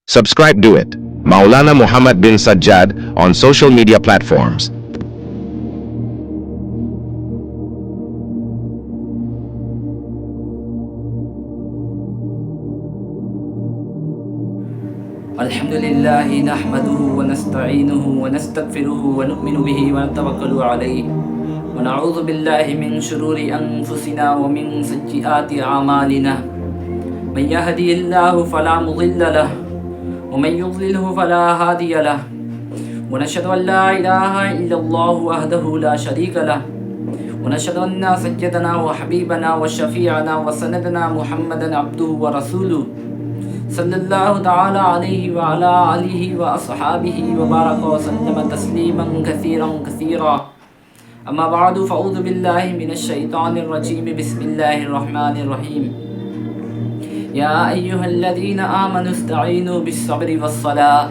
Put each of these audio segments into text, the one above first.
Subscribe to it. Maulana Muhammad bin Sajjad on social media platforms. الحمد لله نحمده ونستعينه ونستغفره ونؤمن به ونتوكل عليه ونعوذ بالله من شرور أنفسنا ومن سيئات أعمالنا من يهدي الله فلا مضل له ومن يضلله فلا هادي له ونشهد أن لا إله إلا الله وحده لا شريك له ونشهد أن سيدنا وحبيبنا وشفيعنا وسندنا محمدا عبده ورسوله صلی اللہ تعالی علیہ وعلا آلہ واصحابہ وبارک وسلم تسلیما کثیرا کثیرا اما بعد فاعوذ باللہ من الشیطان الرجیم بسم اللہ الرحمن الرحیم یا ایہا الذین آمنوا استعینوا بالصبر والصلاة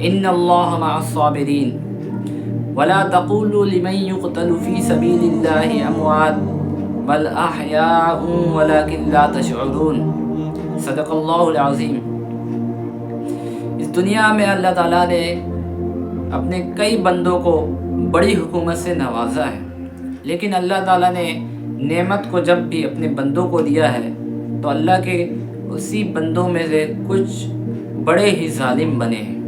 ان اللہ مع الصابرین ولا تقولوا لمن يقتل في سبیل اللہ اموات بل احیاء ولکن لا تشعرون صدق اللہ العظیم۔ اس دنیا میں اللہ تعالیٰ نے اپنے کئی بندوں کو بڑی حکومت سے نوازا ہے، لیکن اللہ تعالیٰ نے نعمت کو جب بھی اپنے بندوں کو دیا ہے تو اللہ کے اسی بندوں میں سے کچھ بڑے ہی ظالم بنے ہیں۔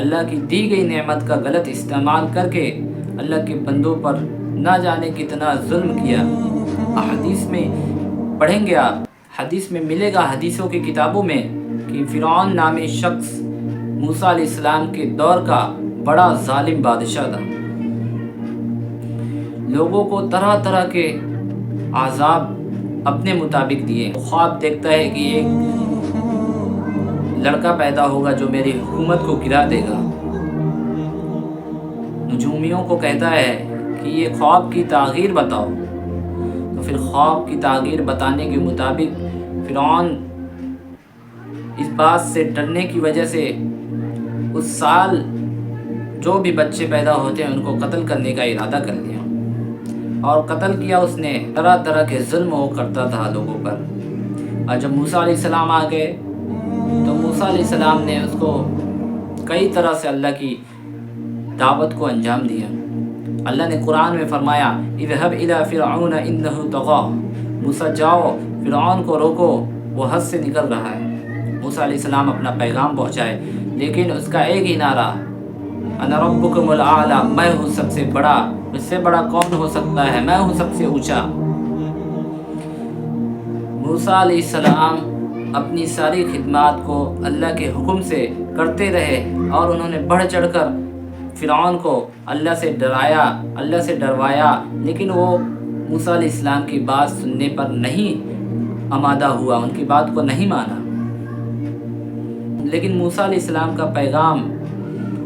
اللہ کی دی گئی نعمت کا غلط استعمال کر کے اللہ کے بندوں پر نہ جانے کتنا ظلم کیا۔ احادیث میں پڑھیں گے آپ، حدیث میں ملے گا، حدیثوں کی کتابوں میں، کہ فرعون نامی شخص موسیٰ علیہ السلام کے دور کا بڑا ظالم بادشاہ تھا۔ لوگوں کو طرح طرح کے عذاب اپنے مطابق دیے۔ خواب دیکھتا ہے کہ ایک لڑکا پیدا ہوگا جو میری حکومت کو گرا دے گا۔ نجومیوں کو کہتا ہے کہ یہ خواب کی تعبیر بتاؤ، تو پھر خواب کی تعبیر بتانے کے مطابق فرعون اس بات سے ڈرنے کی وجہ سے اس سال جو بھی بچے پیدا ہوتے ہیں ان کو قتل کرنے کا ارادہ کر لیا، اور قتل کیا اس نے۔ طرح طرح کے ظلم وہ کرتا تھا لوگوں پر۔ اور جب موسیٰ علیہ السلام آ گئے تو موسیٰ علیہ السلام نے اس کو کئی طرح سے اللہ کی دعوت کو انجام دیا۔ اللہ نے قرآن میں فرمایا اذهب الى فرعون انه طغى، موسیٰ جاؤ فرعون کو روکو، وہ حد سے نکل رہا ہے۔ موسیٰ علیہ السلام اپنا پیغام پہنچائے، لیکن اس کا ایک ہی نعرہ انا ربکم الاعلی، میں ہوں سب سے بڑا، مجھ سے بڑا کون ہو سکتا ہے، میں ہوں سب سے اونچا۔ موسیٰ علیہ السلام اپنی ساری خدمات کو اللہ کے حکم سے کرتے رہے، اور انہوں نے بڑھ چڑھ کر فرعون کو اللہ سے ڈرایا، اللہ سے ڈروایا، لیکن وہ موسیٰ علیہ السلام کی بات سننے پر نہیں آمادہ ہوا، ان کی بات کو نہیں مانا۔ لیکن موسیٰ علیہ السلام کا پیغام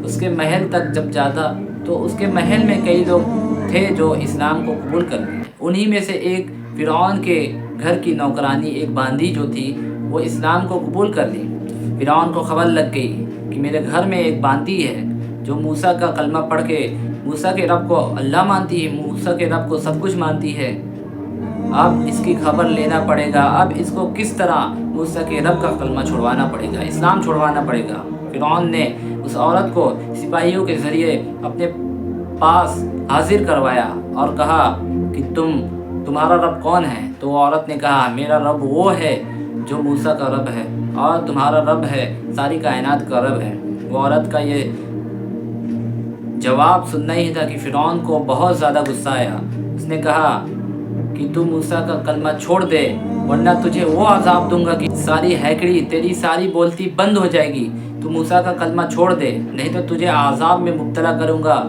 اس کے محل تک جب جاتا تو اس کے محل میں کئی لوگ تھے جو اسلام کو قبول کر لیے۔ انہی میں سے ایک فرعون کے گھر کی نوکرانی ایک باندھی جو تھی وہ اسلام کو قبول کر لی۔ فرعون کو خبر لگ گئی کہ میرے گھر میں ایک باندھی ہے جو موسیٰ کا کلمہ پڑھ کے موسیٰ کے رب کو اللہ مانتی ہے، موسیٰ کے رب کو سب کچھ مانتی ہے، اب اس کی خبر لینا پڑے گا، اب اس کو کس طرح موسیٰ کے رب کا کلمہ چھڑوانا پڑے گا، اسلام چھڑوانا پڑے گا۔ فرعون نے اس عورت کو سپاہیوں کے ذریعے اپنے پاس حاضر کروایا اور کہا کہ تمہارا رب کون ہے؟ تو وہ عورت نے کہا میرا رب وہ ہے جو موسیٰ کا رب ہے، اور تمہارا رب ہے ساری کائنات کا رب ہے۔ وہ عورت کا یہ جواب سننا ہی تھا کہ فرعون کو بہت زیادہ غصہ آیا۔ اس نے کہا کہ تو موسیٰ کا کلمہ چھوڑ دے ورنہ تجھے وہ عذاب دوں گا کہ ساری ہیکڑی تیری ساری بولتی بند ہو جائے گی، تو موسیٰ کا کلمہ چھوڑ دے نہیں تو تجھے عذاب میں مبتلا کروں گا۔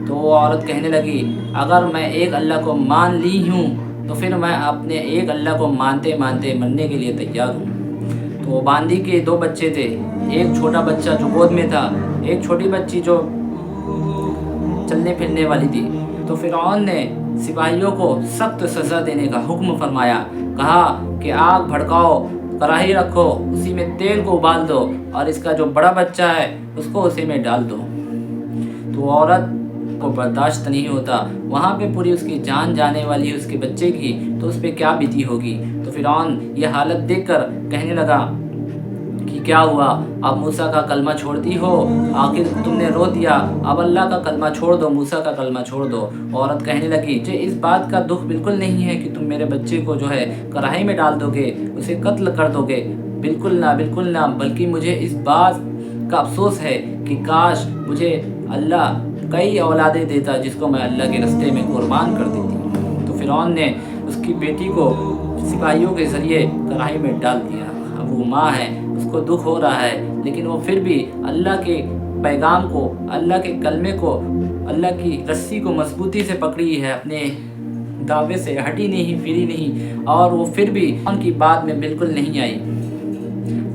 تو وہ عورت کہنے لگی اگر میں ایک اللہ کو مان لی ہوں تو پھر میں اپنے ایک اللہ کو مانتے مانتے مرنے کے لیے تیار ہوں۔ تو وہ باندھی کے دو بچے تھے، ایک چھوٹا بچہ جو گود میں تھا، ایک چھوٹی بچی جو چلنے پھرنے والی تھی۔ تو فرعون نے سپاہیوں کو سخت سزا دینے کا حکم فرمایا، کہا کہ آگ بھڑکاؤ، کڑاہی رکھو، اسی میں تیل کو ابال دو، اور اس کا جو بڑا بچہ ہے اس کو اسی میں ڈال دو۔ تو عورت کو برداشت نہیں ہوتا، وہاں پہ پوری اس کی جان جانے والی ہے اس کے بچے کی، تو اس پہ کیا بیتی ہوگی۔ تو فرعون یہ حالت دیکھ کر کہنے لگا कि क्या हुआ, अब मूसा का कलमा छोड़ती हो, आखिर तुमने रो दिया, अब अल्लाह का कलमा छोड़ दो, मूसा का कलमा छोड़ दो। औरत कहने लगी, मुझे इस बात का दुख बिल्कुल नहीं है कि तुम मेरे बच्चे को जो है कढ़ाई में डाल दोगे, उसे कत्ल कर दोगे, बिल्कुल ना, बल्कि मुझे इस बात का अफसोस है कि काश मुझे अल्लाह कई औलादें देता जिसको मैं अल्लाह के रास्ते में कुर्बान कर देती। तो फिरौन ने उसकी बेटी को सिपाहियों के ज़रिए कढ़ाई में डाल दिया। अब वो माँ है, उसको दुख हो रहा है, लेकिन वो फिर भी अल्लाह के पैगाम को, अल्लाह के कलमे को, अल्लाह की रस्सी को मजबूती से पकड़ी है, अपने दावे से हटी नहीं, फिरी नहीं, और वो फिर भी उनकी बात में बिल्कुल नहीं आई।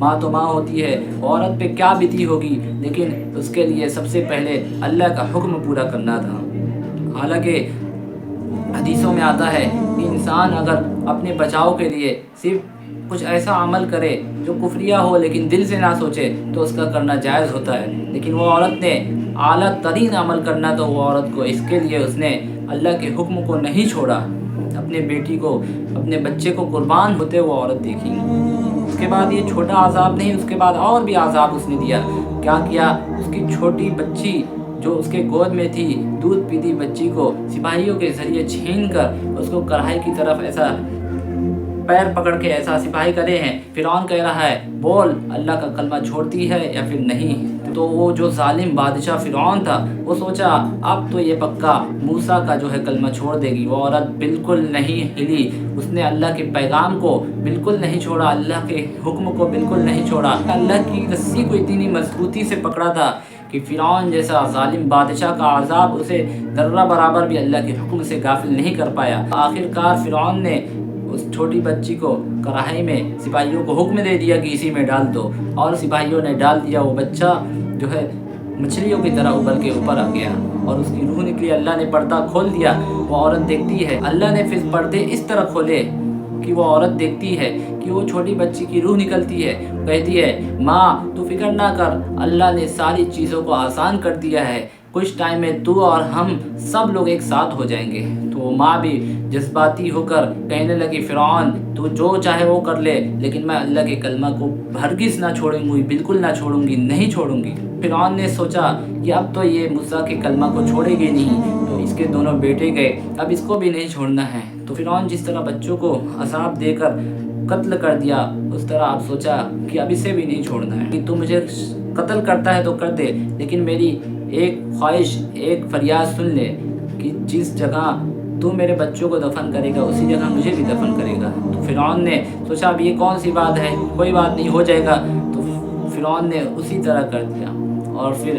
माँ तो माँ होती है, औरत पे क्या बीती होगी, लेकिन उसके लिए सबसे पहले अल्लाह का हुक्म पूरा करना था। हालांकि हदीसों में आता है कि इंसान अगर अपने बचाव के लिए सिर्फ कुछ ऐसा अमल करे जो कुफरिया हो लेकिन दिल से ना सोचे तो उसका करना जायज़ होता है, लेकिन वो औरत ने आला तरीन अमल करना तो वो औरत को, इसके लिए उसने अल्लाह के हुक्म को नहीं छोड़ा। अपने बेटी को, अपने बच्चे को कुर्बान होते वो औरत देखी। उसके बाद ये छोटा आज़ाब नहीं, उसके बाद और भी आज़ाब उसने दिया। क्या किया, उसकी छोटी बच्ची जो उसके गोद में थी, दूध पीती बच्ची को सिपाहियों के ज़रिए छीन कर उसको कढ़ाई की तरफ ऐसा पैर पकड़ के ऐसा सिपाही करे हैं। फिरौन कह रहा है, बोल अल्लाह का कलमा छोड़ती है या फिर नहीं। तो वो जो जालिम बादशाह फिरौन था वो सोचा अब तो ये पक्का मूसा का जो है कलमा छोड़ देगी। वो औरत बिल्कुल नहीं हिली, उसने अल्लाह के पैगाम को बिल्कुल नहीं छोड़ा, अल्लाह के हुक्म को बिल्कुल नहीं छोड़ा। अल्लाह की रस्सी को इतनी मजबूती से पकड़ा था कि फिरौन जैसा जालिम बादशाह का अजाब उसे दर्रा बराबर भी अल्लाह के हुक्म से गाफिल नहीं कर पाया। आखिरकार फिरौन ने उस छोटी बच्ची को कढ़ाई में सिपाहियों को हुक्म दे दिया कि इसी में डाल दो, और सिपाहियों ने डाल दिया। वो बच्चा जो है मछलियों की तरह उबल के ऊपर आ गया और उसकी रूह निकली। अल्लाह ने पर्दा खोल दिया, वो औरत देखती है। अल्लाह ने फिर पर्दे इस तरह खोले कि वो औरत देखती है कि वो छोटी बच्ची की रूह निकलती है। कहती है, माँ तू फिक्र ना कर, अल्लाह ने सारी चीज़ों को आसान कर दिया है, कुछ टाइम में तू और हम सब लोग एक साथ हो जाएंगे। तो वो माँ भी जज्बाती होकर कहने लगी, फिरौन तू जो चाहे वो कर ले, लेकिन मैं अल्लाह के कलमा को हरगिज़ ना छोड़ूंगी, बिल्कुल ना छोड़ूंगी, नहीं छोड़ूंगी। फिरौन ने सोचा कि अब तो ये मूसा के कलमा को छोड़ेगी नहीं, तो इसके दोनों बेटे गए, अब इसको भी नहीं छोड़ना है। तो फिरौन जिस तरह बच्चों को अज़ाब देकर कत्ल कर दिया, उस तरह आप सोचा कि अब इसे भी नहीं छोड़ना है, कि तू मुझे कत्ल करता है तो कर दे, लेकिन मेरी एक ख्वाहिश, एक फरियाद सुन ले कि जिस जगह तू मेरे बच्चों को दफन करेगा उसी जगह मुझे भी दफन करेगा। तो फिरौन ने सोचा अब ये कौन सी बात है, कोई बात नहीं, हो जाएगा। तो फिरौन ने उसी तरह कर दिया। और फिर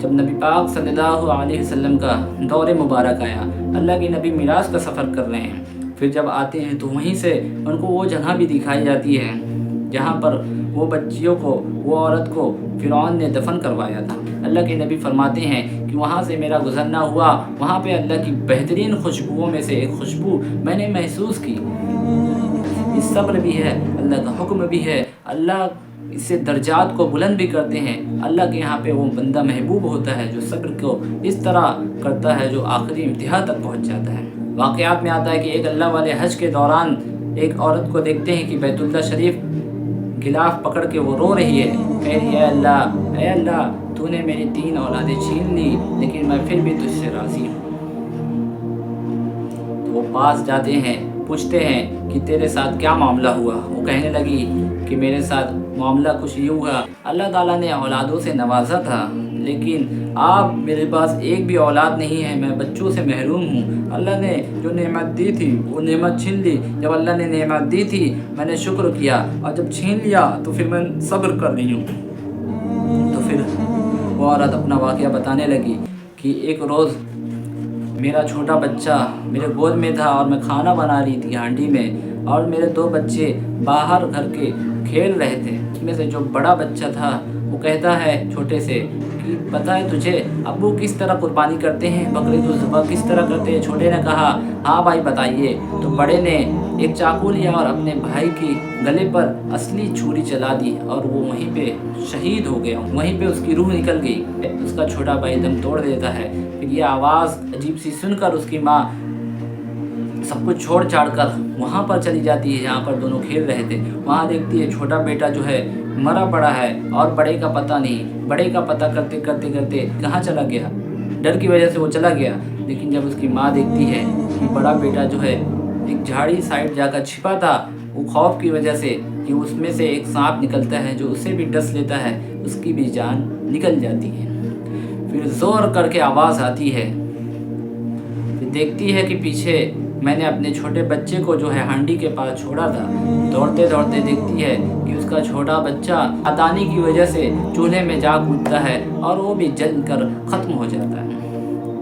जब नबी पाक सल्लल्लाहु अलैहि वसल्लम का दौरे मुबारक आया, अल्लाह के नबी मिराज का सफ़र कर रहे हैं, फिर जब आते हैं तो वहीं से उनको वो जगह भी दिखाई जाती है जहाँ पर वो बच्चियों को, वो औरत को फिरौन ने दफन करवाया था। अल्लाह के नबी फरमाते हैं कि वहाँ से मेरा गुज़रना हुआ, वहाँ पे अल्लाह की बेहतरीन खुशबुओं में से एक खुशबू मैंने महसूस की। इस सब्र भी है, अल्लाह का हुक्म भी है, अल्लाह इससे दर्जात को बुलंद भी करते हैं। अल्लाह के यहाँ पे वो बंदा महबूब होता है जो सब्र को इस तरह करता है जो आखिरी इंतहा तक पहुँच जाता है। वाक़यात में आता है कि एक अल्लाह वाले हज के दौरान एक औरत को देखते हैं कि बैतुल्लाह शरीफ गिलाफ पकड़ के वो रो रही है, कह रही है, ऐ अल्लाह तूने मेरी 3 औलादें छीन ली, लेकिन मैं फिर भी तुझसे राज़ी हूँ। तो वो पास जाते हैं, पूछते हैं कि तेरे साथ क्या मामला हुआ। वो कहने लगी कि मेरे साथ मामला कुछ यूँ हुआ, अल्लाह ताला ने औलादों से नवाजा था, लेकिन आप मेरे पास एक भी औलाद नहीं है, मैं बच्चों से महरूम हूँ। अल्लाह ने जो नेमत दी थी वो नेमत छीन ली। जब अल्लाह ने नेमत दी थी मैंने शुक्र किया, और जब छीन लिया तो फिर मैं सब्र कर रही हूँ। तो फिर वो औरत अपना वाक़या बताने लगी कि एक रोज़ मेरा छोटा बच्चा मेरे गोद में था और मैं खाना बना रही थी हांडी में, और मेरे 2 बच्चे बाहर घर के खेल रहे थे। उसमें से जो बड़ा बच्चा था वो कहता है छोटे से कि पता है तुझे अब्बू किस तरह कुर्बानी करते हैं, बकरे को ज़िबा किस तरह करते हैं। छोटे ने कहा, हाँ भाई बताइए। तो बड़े ने एक चाकू लिया और अपने भाई के गले पर असली छुरी चला दी और वो वहीं पे शहीद हो गया, वहीं पे उसकी रूह निकल गई। उसका छोटा भाई दम तोड़ देता है। फिर ये आवाज़ अजीब सी सुनकर उसकी माँ سب کچھ چھوڑ چھاڑ کر وہاں پر چلی جاتی ہے جہاں پر دونوں کھیل رہے تھے. وہاں دیکھتی ہے چھوٹا بیٹا جو ہے مرا پڑا ہے اور بڑے کا پتہ نہیں. بڑے کا پتہ کرتے کرتے کرتے کہاں چلا گیا. ڈر کی وجہ سے وہ چلا گیا. لیکن جب اس کی ماں دیکھتی ہے کہ بڑا بیٹا جو ہے ایک جھاڑی سائڈ جا کر چھپا تھا، وہ خوف کی وجہ سے کہ اس میں سے ایک سانپ نکلتا ہے جو اسے بھی ڈس لیتا ہے، اس کی بھی جان نکل جاتی ہے. پھر زور کر کے آواز آتی ہے. پھر دیکھتی ہے کہ پیچھے میں نے اپنے چھوٹے بچے کو جو ہے ہانڈی کے پاس چھوڑا تھا. دوڑتے دوڑتے دیکھتی ہے کہ اس کا چھوٹا بچہ نادانی کی وجہ سے چولہے میں جا کودتا ہے اور وہ بھی جل کر ختم ہو جاتا ہے.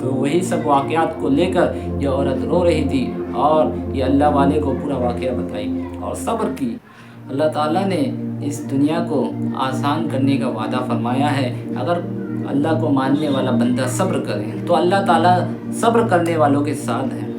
تو وہی سب واقعات کو لے کر یہ عورت رو رہی تھی اور یہ اللہ والے کو پورا واقعہ بتائی اور صبر کی. اللہ تعالیٰ نے اس دنیا کو آسان کرنے کا وعدہ فرمایا ہے. اگر اللہ کو ماننے والا بندہ صبر کرے تو اللہ تعالیٰ صبر کرنے والوں کے ساتھ ہے.